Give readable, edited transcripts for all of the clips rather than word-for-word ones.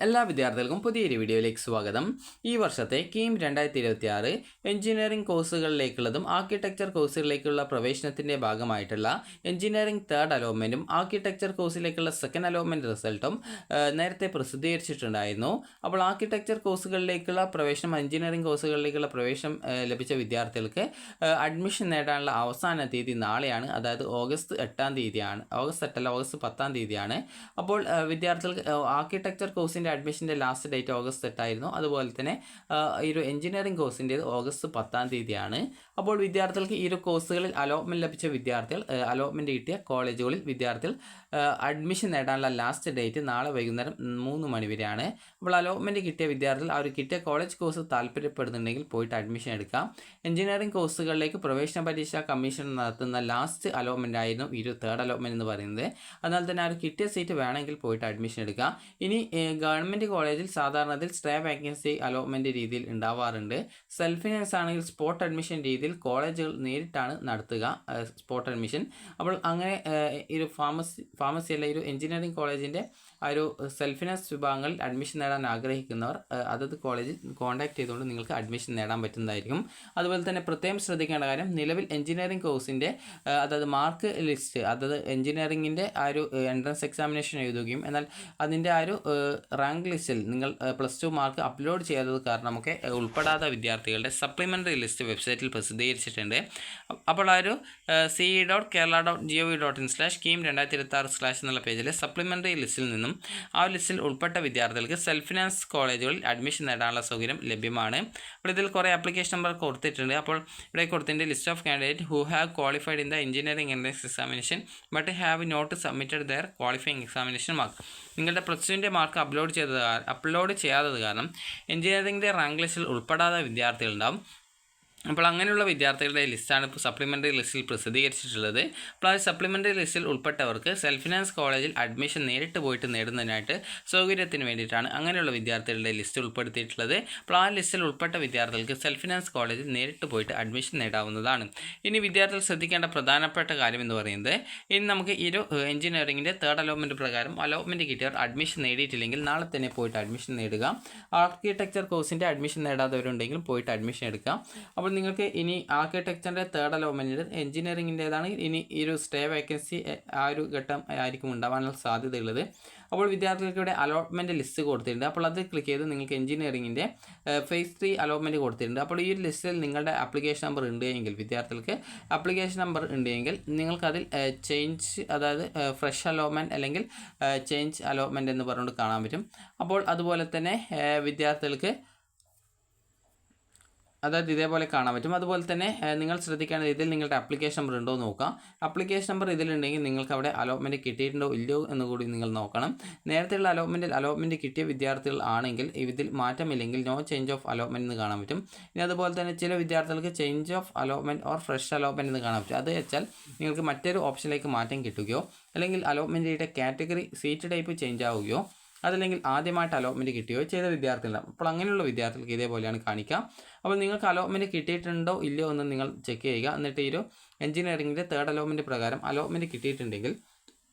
എല്ലാ വിദ്യാർത്ഥികൾക്കും പുതിയൊരു വീഡിയോയിലേക്ക് സ്വാഗതം. ഈ വർഷത്തെ കീം 2026 എഞ്ചിനീയറിംഗ് കോഴ്സുകളിലേക്കുള്ളതും ആർക്കിടെക്ചർ കോഴ്സുകളിലേക്കുള്ള പ്രവേശനത്തിൻ്റെ ഭാഗമായിട്ടുള്ള എഞ്ചിനീയറിംഗ് തേർഡ് അലോട്ട്മെൻറ്റും ആർക്കിടെക്ചർ കോഴ്സിലേക്കുള്ള സെക്കൻഡ് അലോട്ട്മെൻറ്റ് റിസൾട്ടും നേരത്തെ പ്രസിദ്ധീകരിച്ചിട്ടുണ്ടായിരുന്നു. അപ്പോൾ ആർക്കിടെക്ചർ കോഴ്സുകളിലേക്കുള്ള പ്രവേശനം, എഞ്ചിനീയറിംഗ് കോഴ്സുകളിലേക്കുള്ള പ്രവേശനം ലഭിച്ച വിദ്യാർത്ഥികൾക്ക് അഡ്മിഷൻ നേടാനുള്ള അവസാന തീയതി നാളെയാണ്. അതായത് ഓഗസ്റ്റ് 8-ാം തീയതിയാണ്. ഓഗസ്റ്റ് 10-ാം തീയതിയാണ്. അപ്പോൾ വിദ്യാർത്ഥികൾക്ക് ആർക്കിടെക്ചർ കോഴ്സിൻ്റെ അഡ്മിഷൻ്റെ ലാസ്റ്റ് ഡേറ്റ് ഓഗസ്റ്റ് 8 ആയിരുന്നു. അതുപോലെ തന്നെ ഈ ഒരു എഞ്ചിനീയറിംഗ് കോഴ്സിൻ്റേത് ഓഗസ്റ്റ് 10-ാം തീയതിയാണ്. അപ്പോൾ വിദ്യാർത്ഥികൾക്ക് ഈ ഒരു കോഴ്സുകളിൽ അലോട്ട്മെൻറ്റ് ലഭിച്ച വിദ്യാർത്ഥികൾ, അലോട്ട്മെൻറ്റ് കിട്ടിയ കോളേജുകളിൽ വിദ്യാർത്ഥികൾ അഡ്മിഷൻ നേടാനുള്ള ലാസ്റ്റ് ഡേറ്റ് നാളെ വൈകുന്നേരം 3 മണി വരെയാണ്. അപ്പോൾ അലോട്ട്മെൻറ്റ് കിട്ടിയ വിദ്യാർത്ഥികൾ ആ ഒരു കിട്ടിയ കോളേജ് കോഴ്സ് താല്പര്യപ്പെടുന്നുണ്ടെങ്കിൽ പോയിട്ട് അഡ്മിഷൻ എടുക്കാം. എഞ്ചിനീയറിംഗ് കോഴ്സുകളിലേക്ക് പ്രവേശന പരീക്ഷാ കമ്മീഷൻ നടത്തുന്ന ലാസ്റ്റ് അലോട്ട്മെൻ്റ് ആയിരുന്നു ഈ ഒരു തേർഡ് അലോട്ട്മെൻറ്റ് എന്ന് പറയുന്നത്. അതിനാൽ തന്നെ ആ ഒരു കിട്ടിയ സീറ്റ് വേണമെങ്കിൽ പോയിട്ട് അഡ്മിഷൻ എടുക്കാം. ഇനി ഗവൺമെൻറ് കോളേജിൽ സാധാരണ സ്റ്റേ വേക്കൻസി അലോട്ട്മെൻറ്റ് രീതിയിൽ ഉണ്ടാവാറുണ്ട്. സെൽഫ് ഫിനാൻസ് ആണെങ്കിൽ സ്പോട്ട് അഡ്മിഷൻ രീതിയിൽ കോളേജുകൾ നേരിട്ടാണ് നടത്തുക സ്പോട്ട് അഡ്മിഷൻ. അപ്പോൾ അങ്ങനെ ഈ ഒരു ഫാർമസി അല്ല, ഈ ഒരു എഞ്ചിനീയറിംഗ് കോളേജിൻ്റെ ആ ഒരു സെൽഫ് ഫിനാൻസ് വിഭാഗങ്ങളിൽ അഡ്മിഷൻ നേടാൻ ആഗ്രഹിക്കുന്നവർ അതത് കോളേജിൽ കോൺടാക്ട് ചെയ്തുകൊണ്ട് നിങ്ങൾക്ക് അഡ്മിഷൻ നേടാൻ പറ്റുന്നതായിരിക്കും. അതുപോലെ തന്നെ പ്രത്യേകം ശ്രദ്ധിക്കേണ്ട കാര്യം, നിലവിൽ എഞ്ചിനീയറിംഗ് കോഴ്സിൻ്റെ അതായത് മാർക്ക് ലിസ്റ്റ്, അതായത് എഞ്ചിനീയറിംഗിൻ്റെ ആ ഒരു എൻട്രൻസ് എക്സാമിനേഷൻ എഴുതുകയും എന്നാൽ അതിൻ്റെ ആ ഒരു റാങ്ക് ലിസ്റ്റിൽ നിങ്ങൾ +2 മാർക്ക് അപ്ലോഡ് ചെയ്യാത്തത് കാരണമൊക്കെ ഉൾപ്പെടാത്ത വിദ്യാർത്ഥികളുടെ സപ്ലിമെൻ്ററി ലിസ്റ്റ് വെബ്സൈറ്റിൽ പ്രസിദ്ധീകരിച്ചിട്ടുണ്ട്. അപ്പോൾ ആ ഒരു ce.kerala.gov.in/keen2026/ എന്നുള്ള പേജിലെ സപ്ലിമെൻ്ററി ലിസ്റ്റിൽ നിന്നും ആ ലിസ്റ്റിൽ ഉൾപ്പെട്ട വിദ്യാർത്ഥികൾക്ക് സെൽഫ് ഫിനാൻസ് കോളേജുകളിൽ അഡ്മിഷൻ നേടാനുള്ള സൗകര്യം ലഭ്യമാണ്. അപ്പോൾ ഇതിൽ കുറേ ആപ്ലിക്കേഷൻ നമ്പർ കൊടുത്തിട്ടുണ്ട്. അപ്പോൾ ഇവിടെ കൊടുത്തിട്ടുണ്ട് list of candidate who have qualified in the engineering entrance examination but have not submitted their qualifying examination mark. നിങ്ങളുടെ +2ൻ്റെ മാർക്ക് അപ്ലോഡ് ചെയ്യാത്തത് കാരണം എഞ്ചിനീയറിംഗിൻ്റെ റാങ്ക് ലിസ്റ്റിൽ ഉൾപ്പെടാത്ത വിദ്യാർത്ഥികളുണ്ടാവും. അപ്പോൾ അങ്ങനെയുള്ള വിദ്യാർത്ഥികളുടെ ലിസ്റ്റാണ് ഇപ്പോൾ സപ്ലിമെൻ്ററി ലിസ്റ്റിൽ പ്രസിദ്ധീകരിച്ചിട്ടുള്ളത്. അപ്പോൾ ആ സപ്ലിമെൻ്ററി ലിസ്റ്റിൽ ഉൾപ്പെട്ടവർക്ക് സെൽഫ് ഫിനാൻസ് കോളേജിൽ അഡ്മിഷൻ നേരിട്ട് പോയിട്ട് നേടുന്നതിനായിട്ട് സൗകര്യത്തിന് വേണ്ടിയിട്ടാണ് അങ്ങനെയുള്ള വിദ്യാർത്ഥികളുടെ ലിസ്റ്റ് ഉൾപ്പെടുത്തിയിട്ടുള്ളത്. അപ്പോൾ ആ ലിസ്റ്റിൽ ഉൾപ്പെട്ട വിദ്യാർത്ഥികൾക്ക് സെൽഫ് ഫിനാൻസ് കോളേജിൽ നേരിട്ട് പോയിട്ട് അഡ്മിഷൻ നേടാവുന്നതാണ്. ഇനി വിദ്യാർത്ഥികൾ ശ്രദ്ധിക്കേണ്ട പ്രധാനപ്പെട്ട കാര്യം എന്ന് പറയുന്നത്, ഇനി നമുക്ക് ഈ ഒരു എഞ്ചിനീയറിംഗിൻ്റെ തേർഡ് അലോട്ട്മെൻറ്റ് പ്രകാരം അലോട്ട്മെൻറ്റ് കിട്ടിയവർ അഡ്മിഷൻ നേടിയിട്ടില്ലെങ്കിൽ നാളെ തന്നെ പോയിട്ട് അഡ്മിഷൻ നേടുക. ആർക്കിടെക്ചർ കോഴ്സിൻ്റെ അഡ്മിഷൻ നേടാത്തവരുണ്ടെങ്കിൽ പോയിട്ട് അഡ്മിഷൻ എടുക്കാം. അപ്പോൾ നിങ്ങൾക്ക് ഇനി ആർക്കിടെക്ചറിൻ്റെ തേർഡ് അലോട്ട്മെൻറ്റിൽ എഞ്ചിനീയറിംഗിൻ്റേതാണ് ഇനി ഈ ഒരു സ്റ്റേ വേക്കൻസി ആ ഒരു ഘട്ടം ആയിരിക്കും ഉണ്ടാവാനുള്ള സാധ്യതയുള്ളത്. അപ്പോൾ വിദ്യാർത്ഥികൾക്ക് ഇവിടെ അലോട്ട്മെൻറ്റ് ലിസ്റ്റ് കൊടുത്തിട്ടുണ്ട്. അപ്പോൾ അത് ക്ലിക്ക് ചെയ്ത് നിങ്ങൾക്ക് എഞ്ചിനീയറിംഗിൻ്റെ phase 3 അലോട്ട്മെൻറ്റ് കൊടുത്തിട്ടുണ്ട്. അപ്പോൾ ഈ ഒരു ലിസ്റ്റിൽ നിങ്ങളുടെ ആപ്ലിക്കേഷൻ നമ്പർ ഉണ്ടെങ്കിൽ, വിദ്യാർത്ഥികൾക്ക് ആപ്ലിക്കേഷൻ നമ്പർ ഉണ്ടെങ്കിൽ നിങ്ങൾക്കതിൽ ചേഞ്ച്, അതായത് ഫ്രഷ് അലോട്ട്മെൻറ്റ് അല്ലെങ്കിൽ ചേഞ്ച് അലോട്ട്മെൻറ്റ് എന്ന് പറഞ്ഞുകൊണ്ട് കാണാൻ പറ്റും. അപ്പോൾ അതുപോലെ തന്നെ വിദ്യാർത്ഥികൾക്ക് അതായത് ഇതേപോലെ കാണാൻ പറ്റും. അതുപോലെ തന്നെ നിങ്ങൾ ശ്രദ്ധിക്കേണ്ടത്, ഇതിൽ നിങ്ങളുടെ ആപ്ലിക്കേഷൻ നമ്പർ ഉണ്ടോ എന്ന് നോക്കാം. ആപ്ലിക്കേഷൻ നമ്പർ ഇതിലുണ്ടെങ്കിൽ നിങ്ങൾക്ക് അവിടെ അലോട്ട്മെൻറ്റ് കിട്ടിയിട്ടുണ്ടോ ഇല്ലയോ എന്ന് കൂടി നിങ്ങൾ നോക്കണം. നേരത്തെയുള്ള അലോട്ട്മെൻറ്റ് കിട്ടിയ വിദ്യാർത്ഥികൾ ആണെങ്കിൽ ഇതിൽ മാറ്റമില്ലെങ്കിൽ നോ ചേഞ്ച് ഓഫ് അലോട്ട്മെൻറ്റ് എന്ന് കാണാൻ പറ്റും. ഇനി അതുപോലെ തന്നെ ചില വിദ്യാർത്ഥികൾക്ക് change of allotment or fresh allotment എന്ന് കാണാൻ പറ്റും. അത് വെച്ചാൽ നിങ്ങൾക്ക് മറ്റൊരു ഓപ്ഷനിലേക്ക് മാറ്റം കിട്ടുകയോ അല്ലെങ്കിൽ അലോട്ട്മെൻറ്റിൻ്റെ കാറ്റഗറി സീറ്റ് ടൈപ്പ് ചേഞ്ച് ആവുകയോ അതല്ലെങ്കിൽ ആദ്യമായിട്ട് അലോട്ട്മെൻറ്റ് കിട്ടുകയോ ചെയ്ത വിദ്യാർത്ഥികളുണ്ടാവും. അപ്പോൾ അങ്ങനെയുള്ള വിദ്യാർത്ഥികൾക്ക് ഇതേപോലെയാണ് കാണിക്കുക. അപ്പോൾ നിങ്ങൾക്ക് അലോട്ട്മെൻറ്റ് കിട്ടിയിട്ടുണ്ടോ ഇല്ലയോ എന്ന് നിങ്ങൾ ചെക്ക് ചെയ്യുക. എന്നിട്ട് ഈ ഒരു എഞ്ചിനീയറിംഗിൻ്റെ തേർഡ് അലോട്ട്മെൻറ്റ് പ്രകാരം അലോട്ട്മെൻറ്റ് കിട്ടിയിട്ടുണ്ടെങ്കിൽ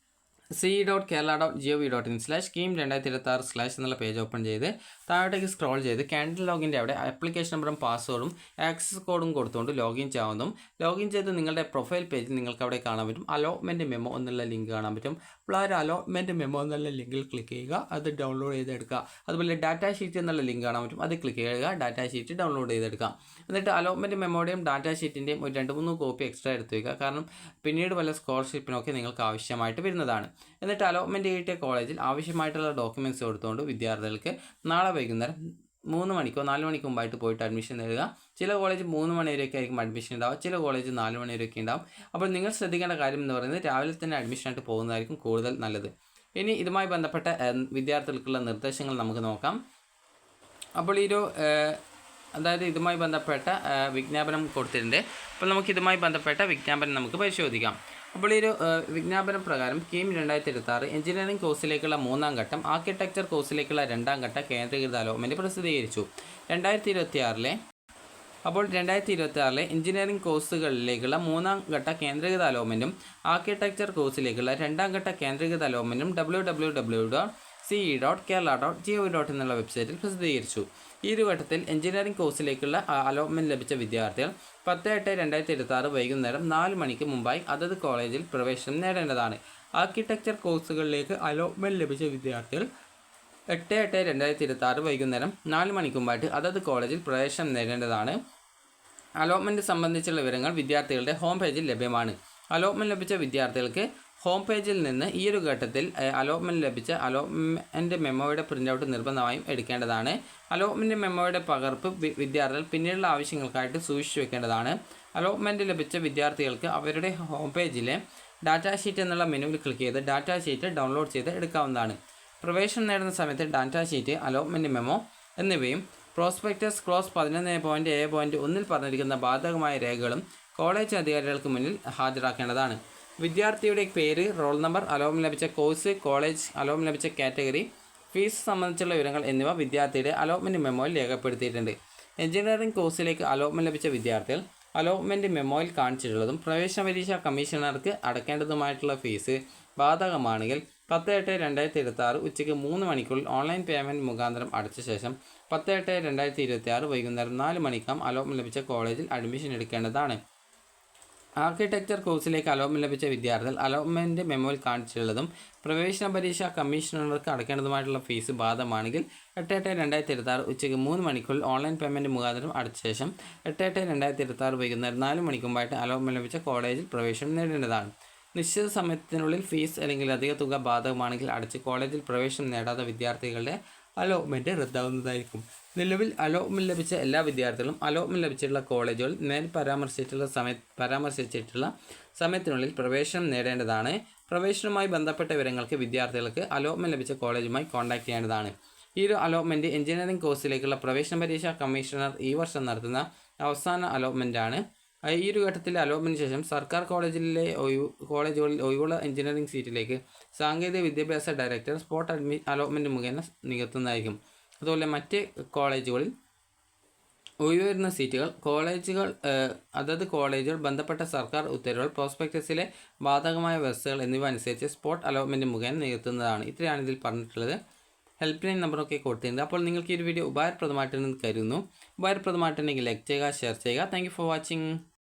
ce.kerala.gov.in/keen2026/ എന്നുള്ള പേജ് ഓപ്പൺ ചെയ്ത് താഴോട്ടേക്ക് സ്ക്രോൾ ചെയ്ത് ക്യാൻഡിൽ ലോഗിൻ്റെ അവിടെ ആപ്ലിക്കേഷൻ നമ്പറും പാസ്വേഡും ആക്സസ് കോഡും കൊടുത്തുകൊണ്ട് ലോഗിൻ ചെയ്യാവുന്നതും. ലോഗിൻ ചെയ്ത് നിങ്ങളുടെ പ്രൊഫൈൽ പേജിൽ നിങ്ങൾക്ക് അവിടെ കാണാൻ പറ്റും അലോട്ട്മെൻറ്റ് മെമ്മോ എന്നുള്ള ലിങ്ക് കാണാൻ പറ്റും. അപ്പോൾ ആ ഒരു അലോട്ട്മെൻറ്റ് മെമ്മോ എന്നുള്ള ലിങ്കിൽ ക്ലിക്ക് ചെയ്യുക, അത് ഡൗൺലോഡ് ചെയ്തെടുക്കുക. അതുപോലെ ഡാറ്റാ ഷീറ്റ് എന്നുള്ള ലിങ്ക് കാണാൻ പറ്റും, അത് ക്ലിക്ക് ചെയ്യുക, ഡാറ്റാ ഷീറ്റ് ഡൗൺലോഡ് ചെയ്തെടുക്കാം. എന്നിട്ട് അലോട്ട്മെൻറ്റ് മെമ്മോയുടെയും ഡാറ്റാ ഷീറ്റിൻ്റെയും ഒരു 2-3 കോപ്പി എക്സ്ട്രാ എടുത്ത് വയ്ക്കുക. കാരണം പിന്നീട് വല്ല സ്കോളർഷിപ്പിനൊക്കെ നിങ്ങൾക്ക് ആവശ്യമായിട്ട് വരുന്നതാണ്. എന്നിട്ട് അലോട്ട്മെൻറ്റ് കിട്ടിയ കോളേജിൽ ആവശ്യമായിട്ടുള്ള ഡോക്യുമെൻറ്റ്സ് കൊടുത്തുകൊണ്ട് വിദ്യാർത്ഥികൾക്ക് നാളെ വൈകുന്നേരം 3 മണിക്കോ 4 മണിക്കോ മുമ്പായിട്ട് പോയിട്ട് അഡ്മിഷൻ നേടുക. ചില കോളേജ് 3 മണി വരെയൊക്കെ ആയിരിക്കും അഡ്മിഷൻ ഉണ്ടാവുക, ചില കോളേജ് 4 മണി വരെയൊക്കെ ഉണ്ടാവും. അപ്പോൾ നിങ്ങൾ ശ്രദ്ധിക്കേണ്ട കാര്യം എന്ന് പറയുന്നത് രാവിലെ തന്നെ അഡ്മിഷനായിട്ട് പോകുന്നതായിരിക്കും കൂടുതൽ നല്ലത്. ഇനി ഇതുമായി ബന്ധപ്പെട്ട വിദ്യാർത്ഥികൾക്കുള്ള നിർദ്ദേശങ്ങൾ നമുക്ക് നോക്കാം. അപ്പോൾ ഈ ഒരു അതായത് ഇതുമായി ബന്ധപ്പെട്ട വിജ്ഞാപനം കൊടുത്തിട്ടുണ്ട്. അപ്പോൾ നമുക്ക് ഇതുമായി ബന്ധപ്പെട്ട വിജ്ഞാപനം നമുക്ക് പരിശോധിക്കാം. അപ്പോൾ ഈ ഒരു വിജ്ഞാപനം പ്രകാരം കീം 2026 എഞ്ചിനീയറിംഗ് കോഴ്സിലേക്കുള്ള 3-ാം ഘട്ടം, ആർക്കിടെക്ചർ കോഴ്സിലേക്കുള്ള 2-ാം ഘട്ട കേന്ദ്രീകൃത അലോട്ട്മെൻറ്റ് പ്രസിദ്ധീകരിച്ചു. 2026 എഞ്ചിനീയറിംഗ് കോഴ്സുകളിലേക്കുള്ള 3-ാം ഘട്ട കേന്ദ്രീകൃത അലോട്ട്മെൻറ്റും ആർക്കിടെക്ചർ കോഴ്സിലേക്കുള്ള 2-ാം ഘട്ട കേന്ദ്രീകൃത അലോട്ട്മെൻറ്റും www ce.kerala.gov.in എന്നുള്ള വെബ്സൈറ്റിൽ പ്രസിദ്ധീകരിച്ചു. ഈ ഒരു ഘട്ടത്തിൽ എഞ്ചിനീയറിംഗ് കോഴ്സിലേക്കുള്ള അലോട്ട്മെൻറ്റ് ലഭിച്ച വിദ്യാർത്ഥികൾ 10/8/2026 വൈകുന്നേരം 4 മണിക്ക് മുമ്പായി അതത് കോളേജിൽ പ്രവേശനം നേടേണ്ടതാണ്. ആർക്കിടെക്ചർ കോഴ്സുകളിലേക്ക് അലോട്ട്മെൻറ്റ് ലഭിച്ച വിദ്യാർത്ഥികൾ 8/8/2026 വൈകുന്നേരം 4 മണിക്ക് മുമ്പായിട്ട് അതത് കോളേജിൽ പ്രവേശനം നേടേണ്ടതാണ്. അലോട്ട്മെൻറ്റ് സംബന്ധിച്ചുള്ള വിവരങ്ങൾ വിദ്യാർത്ഥികളുടെ ഹോം പേജിൽ ലഭ്യമാണ്. അലോട്ട്മെൻറ്റ് ലഭിച്ച വിദ്യാർത്ഥികൾക്ക് ഹോം പേജിൽ നിന്ന് ഈ ഒരു ഘട്ടത്തിൽ അലോട്ട്മെൻറ്റ് ലഭിച്ച അലോട്ട്മെൻറ്റ് മെമ്മോയുടെ പ്രിൻ്റ് നിർബന്ധമായും എടുക്കേണ്ടതാണ്. അലോട്ട്മെൻറ്റ് മെമ്മോയുടെ പകർപ്പ് വിദ്യാർത്ഥികൾ പിന്നീടുള്ള ആവശ്യങ്ങൾക്കായിട്ട് സൂക്ഷിച്ചു വെക്കേണ്ടതാണ്. അലോട്ട്മെൻറ്റ് ലഭിച്ച വിദ്യാർത്ഥികൾക്ക് അവരുടെ ഹോം പേജിലെ ഡാറ്റാ ഷീറ്റ് എന്നുള്ള മെനുവിൽ ക്ലിക്ക് ചെയ്ത് ഡാറ്റാ ഷീറ്റ് ഡൗൺലോഡ് ചെയ്ത് എടുക്കാവുന്നതാണ്. പ്രവേശനം നേടുന്ന സമയത്ത് ഡാറ്റാ ഷീറ്റ്, അലോട്ട്മെൻറ്റ് മെമ്മോ എന്നിവയും പ്രോസ്പെക്ടസ് ക്ലോസ് 11.7.1 പറഞ്ഞിരിക്കുന്ന ബാധകമായ രേഖകളും കോളേജ് അധികാരികൾക്ക് മുന്നിൽ ഹാജരാക്കേണ്ടതാണ്. വിദ്യാർത്ഥിയുടെ പേര്, റോൾ നമ്പർ, അലോട്ട്മെൻറ്റ് ലഭിച്ച കോഴ്സ്, കോളേജ്, അലോട്ട്മെൻറ്റ് ലഭിച്ച കാറ്റഗറി, ഫീസ് സംബന്ധിച്ചുള്ള വിവരങ്ങൾ എന്നിവ വിദ്യാർത്ഥിയുടെ അലോട്ട്മെൻറ്റ് മെമ്മോയിൽ രേഖപ്പെടുത്തിയിട്ടുണ്ട്. എഞ്ചിനീയറിംഗ് കോഴ്സിലേക്ക് അലോട്ട്മെൻറ്റ് ലഭിച്ച വിദ്യാർത്ഥികൾ അലോട്ട്മെൻറ്റ് മെമ്മോയിൽ കാണിച്ചിട്ടുള്ളതും പ്രവേശന പരീക്ഷാ കമ്മീഷണർക്ക് അടയ്ക്കേണ്ടതുമായിട്ടുള്ള ഫീസ് ബാധകമാണെങ്കിൽ 10/8/2026 ഉച്ചയ്ക്ക് 3 മണിക്കുള്ളിൽ ഓൺലൈൻ പേയ്മെൻറ്റ് മുഖാന്തരം അടച്ച ശേഷം 10/8/2026 വൈകുന്നേരം 4 മണിക്കകം അലോട്ട്മെൻറ്റ് ലഭിച്ച കോളേജിൽ അഡ്മിഷൻ എടുക്കേണ്ടതാണ്. ആർക്കിടെക്ചർ കോഴ്സിലേക്ക് അലോട്ട്മെൻറ്റ് ലഭിച്ച വിദ്യാർത്ഥികൾ അലോട്ട്മെൻറ്റ് മെമ്മോയിൽ കാണിച്ചിട്ടുള്ളതും പ്രവേശന പരീക്ഷാ കമ്മീഷണർക്ക് അടയ്ക്കേണ്ടതുമായിട്ടുള്ള ഫീസ് ബാധകമാണെങ്കിൽ 8/8/2026 ഉച്ചയ്ക്ക് 3 മണിക്കുള്ളിൽ ഓൺലൈൻ പേയ്മെൻറ്റ് മുഖാന്തരം അടച്ച ശേഷം 8/8/2026 വൈകുന്നേരം 4 മണിക്ക് മുമ്പായിട്ട് അലോട്ട്മെൻറ്റ് ലഭിച്ച കോളേജിൽ പ്രവേശനം നേടേണ്ടതാണ്. നിശ്ചിത സമയത്തിനുള്ളിൽ ഫീസ് അല്ലെങ്കിൽ അധിക തുക ബാധകമാണെങ്കിൽ അടച്ച് കോളേജിൽ പ്രവേശനം നേടാത്ത വിദ്യാർത്ഥികളുടെ അലോട്ട്മെൻറ്റ് റദ്ദാവുന്നതായിരിക്കും. നിലവിൽ അലോട്ട്മെൻറ്റ് ലഭിച്ച എല്ലാ വിദ്യാർത്ഥികളും അലോട്ട്മെൻറ്റ് ലഭിച്ചിട്ടുള്ള കോളേജുകൾ മേൽ പരാമർശിച്ചിട്ടുള്ള സമയത്തിനുള്ളിൽ പ്രവേശനം നേടേണ്ടതാണ്. പ്രവേശനവുമായി ബന്ധപ്പെട്ട വിവരങ്ങൾക്ക് വിദ്യാർത്ഥികൾക്ക് അലോട്ട്മെൻറ്റ് ലഭിച്ച കോളേജുമായി കോൺടാക്ട് ചെയ്യേണ്ടതാണ്. ഈ ഒരു അലോട്ട്മെൻറ്റ് എഞ്ചിനീയറിംഗ് കോഴ്സിലേക്കുള്ള പ്രവേശന പരീക്ഷാ കമ്മീഷണർ ഈ വർഷം നടത്തുന്ന അവസാന അലോട്ട്മെൻറ്റാണ്. ഈ ഒരു ഘട്ടത്തിലെ അലോട്ട്മെൻറ്റിന് ശേഷം സർക്കാർ കോളേജുകളിൽ ഒഴിവുള്ള എഞ്ചിനീയറിംഗ് സീറ്റിലേക്ക് സാങ്കേതിക വിദ്യാഭ്യാസ ഡയറക്ടർ സ്പോട്ട് അലോട്ട്മെൻറ്റ് മുഖേന നികത്തുന്നതായിരിക്കും. അതുപോലെ മറ്റ് കോളേജുകളിൽ ഒഴിവുവരുന്ന സീറ്റുകൾ അതത് കോളേജുകൾ ബന്ധപ്പെട്ട സർക്കാർ ഉത്തരവുകൾ, പ്രോസ്പെക്ടസിലെ ബാധകമായ വ്യവസ്ഥകൾ എന്നിവ അനുസരിച്ച് സ്പോട്ട് അലോട്ട്മെൻറ്റ് മുഖേന നികത്തുന്നതാണ്. ഇത്രയാണ് ഇതിൽ പറഞ്ഞിട്ടുള്ളത്. ഹെൽപ്പ് ലൈൻ നമ്പറൊക്കെ കൊടുത്തിട്ടുണ്ട്. അപ്പോൾ നിങ്ങൾക്ക് ഈ ഒരു വീഡിയോ ഉപകാരപ്രദമായിട്ടുണ്ടെന്ന് കരുതുന്നു. ഉപകാരപ്രദമായിട്ടുണ്ടെങ്കിൽ ലൈക്ക് ചെയ്യുക, ഷെയർ ചെയ്യുക. Thank you for watching.